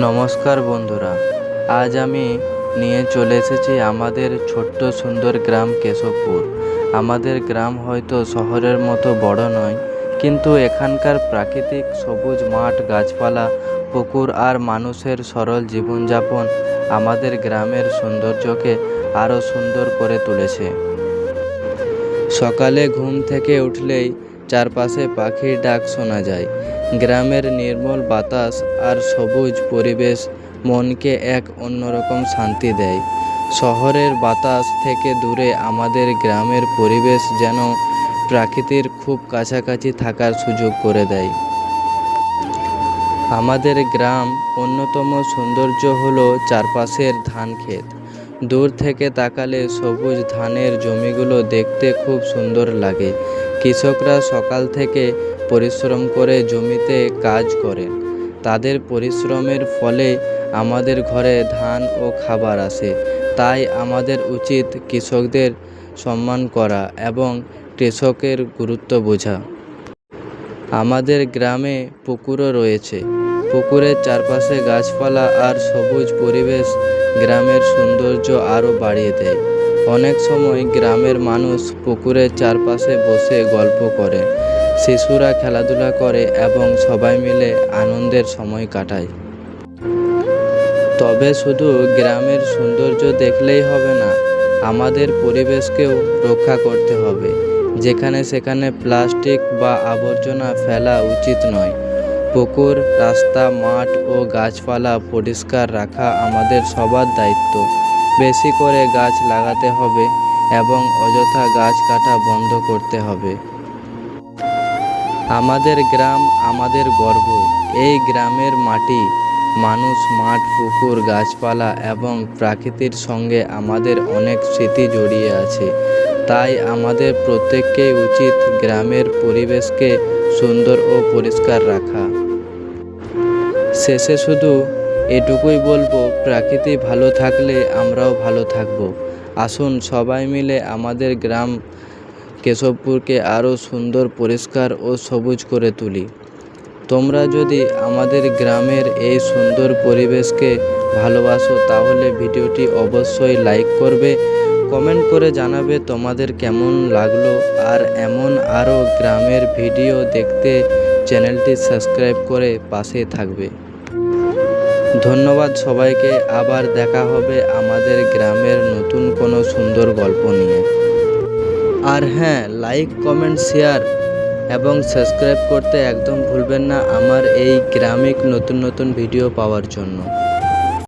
নমস্কার বন্ধুরা, আজ আমি নিয়ে চলে এসেছি আমাদের ছোট্ট সুন্দর গ্রাম কেশবপুর। আমাদের গ্রাম হয়তো শহরের মতো বড় নয়, কিন্তু এখানকার প্রাকৃতিক সবুজ মাঠ, গাছপালা, পুকুর আর মানুষের সরল জীবনযাপন আমাদের গ্রামের সৌন্দর্যকে আরও সুন্দর করে তুলেছে। সকালে ঘুম থেকে উঠলেই চারপাশে পাখির ডাক শোনা যায়। গ্রামের নির্মল বাতাস আর সবুজ পরিবেশ মনকে এক অন্যরকম শান্তি দেয়। শহরের বাতাস থেকে দূরে আমাদের গ্রামের পরিবেশ যেন প্রকৃতির খুব কাছাকাছি থাকার সুযোগ করে দেয়। আমাদের গ্রাম অন্যতম সৌন্দর্য হলো চারপাশের ধান ক্ষেত। দূর থেকে তাকালে সবুজ ধানের জমিগুলো দেখতে খুব সুন্দর লাগে। কৃষকরা সকাল থেকে পরিশ্রম করে জমিতে কাজ করেন। তাদের পরিশ্রমের ফলে আমাদের ঘরে ধান ও খাবার আসে। তাই আমাদের উচিত কৃষকদের সম্মান করা এবং কৃষকের গুরুত্ব বোঝা। আমাদের গ্রামে পুকুরও রয়েছে। পুকুরের চারপাশে গাছপালা আর সবুজ পরিবেশ গ্রামের সৌন্দর্য আরও বাড়িয়ে দেয়। অনেক সময় গ্রামের মানুষ পুকুরের চারপাশে বসে গল্প করে, শিশুরা খেলাধুলা করে এবং সবাই মিলে আনন্দের সময় কাটায়। তবে শুধু গ্রামের সৌন্দর্য দেখলেই হবে না, আমাদের পরিবেশকেও রক্ষা করতে হবে। যেখানে সেখানে প্লাস্টিক বা আবর্জনা ফেলা উচিত নয়। পুকুর, রাস্তা, মাঠ ও গাছপালা পরিষ্কার রাখা আমাদের সবার দায়িত্ব। বেশি করে গাছ লাগাতে হবে এবং অযথা গাছ কাটা বন্ধ করতে হবে। আমাদের গ্রাম আমাদের গর্ব। এই গ্রামের মাটি, মানুষ, মাঠ, পুকুর, গাছপালা এবং প্রকৃতির সঙ্গে আমাদের অনেক স্মৃতি জড়িয়ে আছে। তাই আমাদের প্রত্যেককেই উচিত গ্রামের পরিবেশকে সুন্দর ও পরিষ্কার রাখা। শেষে শুধু এটুকুই বলবো, প্রকৃতি ভালো থাকলে আমরাও ভালো থাকব। আসুন সবাই মিলে আমাদের গ্রাম কেশবপুরকে আরও সুন্দর, পরিষ্কার ও সবুজ করে তুলি। তোমরা যদি আমাদের গ্রামের এই সুন্দর পরিবেশকে ভালোবাসো তাহলে ভিডিওটি অবশ্যই লাইক করবে, কমেন্ট করে জানাবে তোমাদের কেমন লাগলো। আর এমন আরও গ্রামের ভিডিও দেখতে চ্যানেলটি সাবস্ক্রাইব করে পাশে থাকবে। ধন্যবাদ সবাইকে। আবার দেখা হবে আমাদের গ্রামের নতুন কোনো সুন্দর গল্প নিয়ে। আর হ্যাঁ, লাইক, কমেন্ট, শেয়ার এবং সাবস্ক্রাইব করতে একদম ভুলবেন না আমার এই গ্রামিক নতুন নতুন ভিডিও পাওয়ার জন্য।